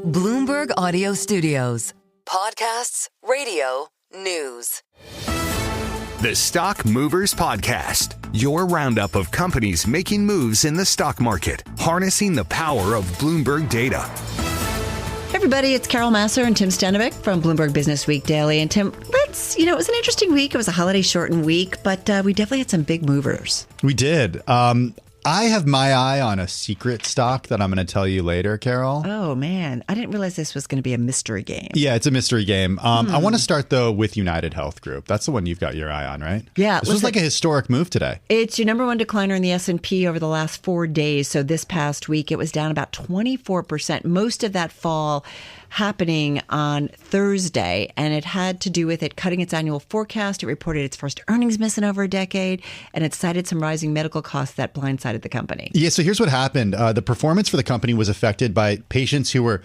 Bloomberg Audio Studios. Podcasts, radio, news. The Stock Movers Podcast, your roundup of companies making moves in the stock market, harnessing the power of Bloomberg data. Hey everybody, it's Carol Masser and Tim Stenevik from Bloomberg Business Week Daily. And Tim, it was an interesting week. It was a holiday shortened week, but we definitely had some big movers. We did. I have my eye on a secret stock that I'm going to tell you later, Carol. Oh, man. I didn't realize this was going to be a mystery game. Yeah, it's a mystery game. I want to start, though, with UnitedHealth Group. That's the one you've got your eye on, right? Yeah. This was like a historic move today. It's your number one decliner in the S&P over the last 4 days. So this past week, it was down about 24%. Most of that fall happening on Thursday, and it had to do with it cutting its annual forecast. It reported its first earnings miss in over a decade, and it cited some rising medical costs that blindsided the company. Yeah, so here's what happened. The performance for the company was affected by patients who were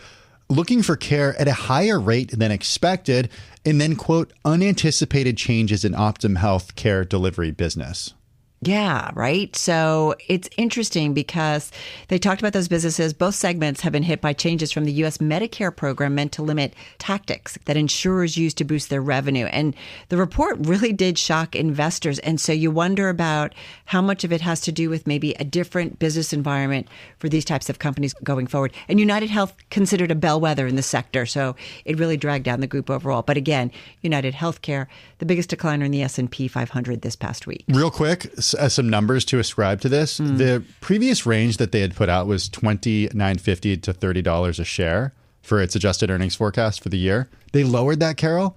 looking for care at a higher rate than expected, and then, quote, unanticipated changes in Optum Health care delivery business. Yeah, right. So it's interesting because they talked about those businesses. Both segments have been hit by changes from the U.S. Medicare program meant to limit tactics that insurers use to boost their revenue. And the report really did shock investors. And so you wonder about how much of it has to do with maybe a different business environment for these types of companies going forward. And UnitedHealth considered a bellwether in the sector. So it really dragged down the group overall. But again, UnitedHealthcare, the biggest decliner in the S&P 500 this past week. Real quick, some numbers to ascribe to this. The previous range that they had put out was $29.50 to $30 a share for its adjusted earnings forecast for the year. They lowered that, Carol,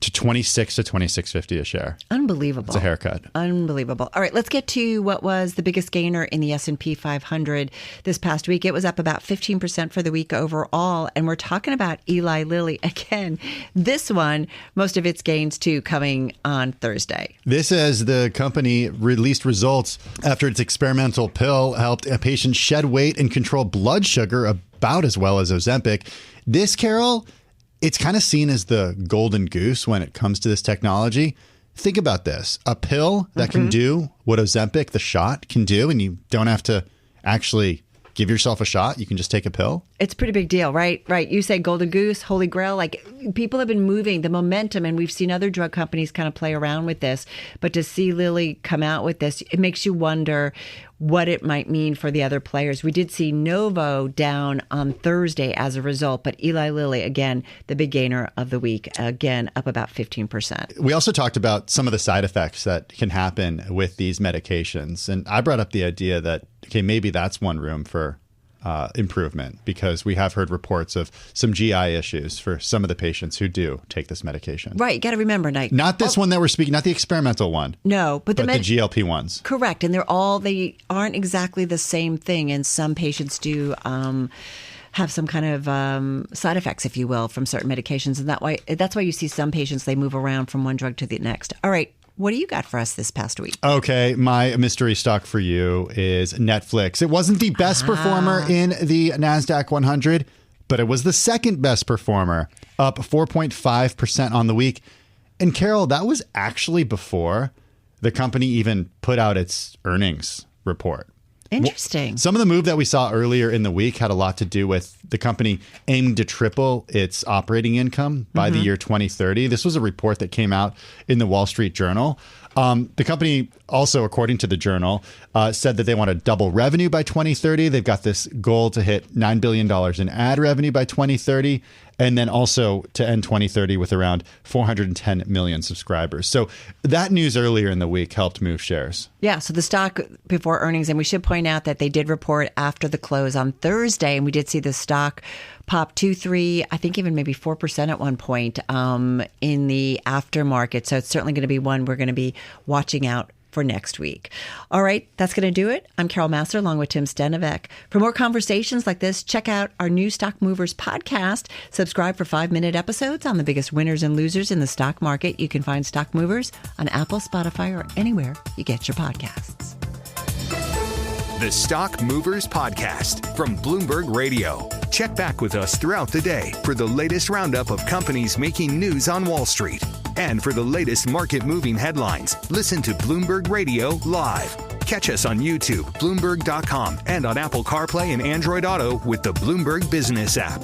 to $26 to $26.50 a share. Unbelievable. It's a haircut. Unbelievable. All right, let's get to what was the biggest gainer in the S&P 500 this past week. It was up about 15% for the week overall, and we're talking about Eli Lilly. Again, this one, most of its gains, too, coming on Thursday. This as the company released results after its experimental pill helped a patient shed weight and control blood sugar about as well as Ozempic. This, Carol, it's kind of seen as the golden goose when it comes to this technology. Think about this. A pill that can do what Ozempic, the shot, can do, and you don't have to actually give yourself a shot. You can just take a pill. It's a pretty big deal, right? Right. You say golden goose, holy grail. Like, people have been moving the momentum, and we've seen other drug companies kind of play around with this. But to see Lilly come out with this, it makes you wonder what it might mean for the other players. We did see Novo down on Thursday as a result, but Eli Lilly, again, the big gainer of the week, again, up about 15%. We also talked about some of the side effects that can happen with these medications. And I brought up the idea that, okay, maybe that's one room for improvement, because we have heard reports of some GI issues for some of the patients who do take this medication. Right. You got to remember, not this one that we're speaking, not the experimental one. No, but the GLP ones. Correct. And they aren't exactly the same thing. And some patients do have some kind of side effects, if you will, from certain medications. And that's why you see some patients, they move around from one drug to the next. All right. What do you got for us this past week? Okay, my mystery stock for you is Netflix. It wasn't the best performer in the NASDAQ 100, but it was the second best performer, up 4.5% on the week. And Carol, that was actually before the company even put out its earnings report. Interesting. Some of the move that we saw earlier in the week had a lot to do with the company aiming to triple its operating income by the year 2030. This was a report that came out in the Wall Street Journal. The company also, according to the Journal, said that they want to double revenue by 2030. They've got this goal to hit $9 billion in ad revenue by 2030, and then also to end 2030 with around 410 million subscribers. So that news earlier in the week helped move shares. Yeah, so the stock before earnings, and we should point out that they did report after the close on Thursday, and we did see the stock pop 2-3, I think even maybe 4% at one point in the aftermarket. So it's certainly going to be one we're going to be watching out for next week. All right, that's going to do it. I'm Carol Masser along with Tim Stenevik. For more conversations like this, check out our new Stock Movers podcast. Subscribe for 5-minute episodes on the biggest winners and losers in the stock market. You can find Stock Movers on Apple, Spotify, or anywhere you get your podcasts. The Stock Movers Podcast from Bloomberg Radio. Check back with us throughout the day for the latest roundup of companies making news on Wall Street. And for the latest market-moving headlines, listen to Bloomberg Radio live. Catch us on YouTube, Bloomberg.com, and on Apple CarPlay and Android Auto with the Bloomberg Business app.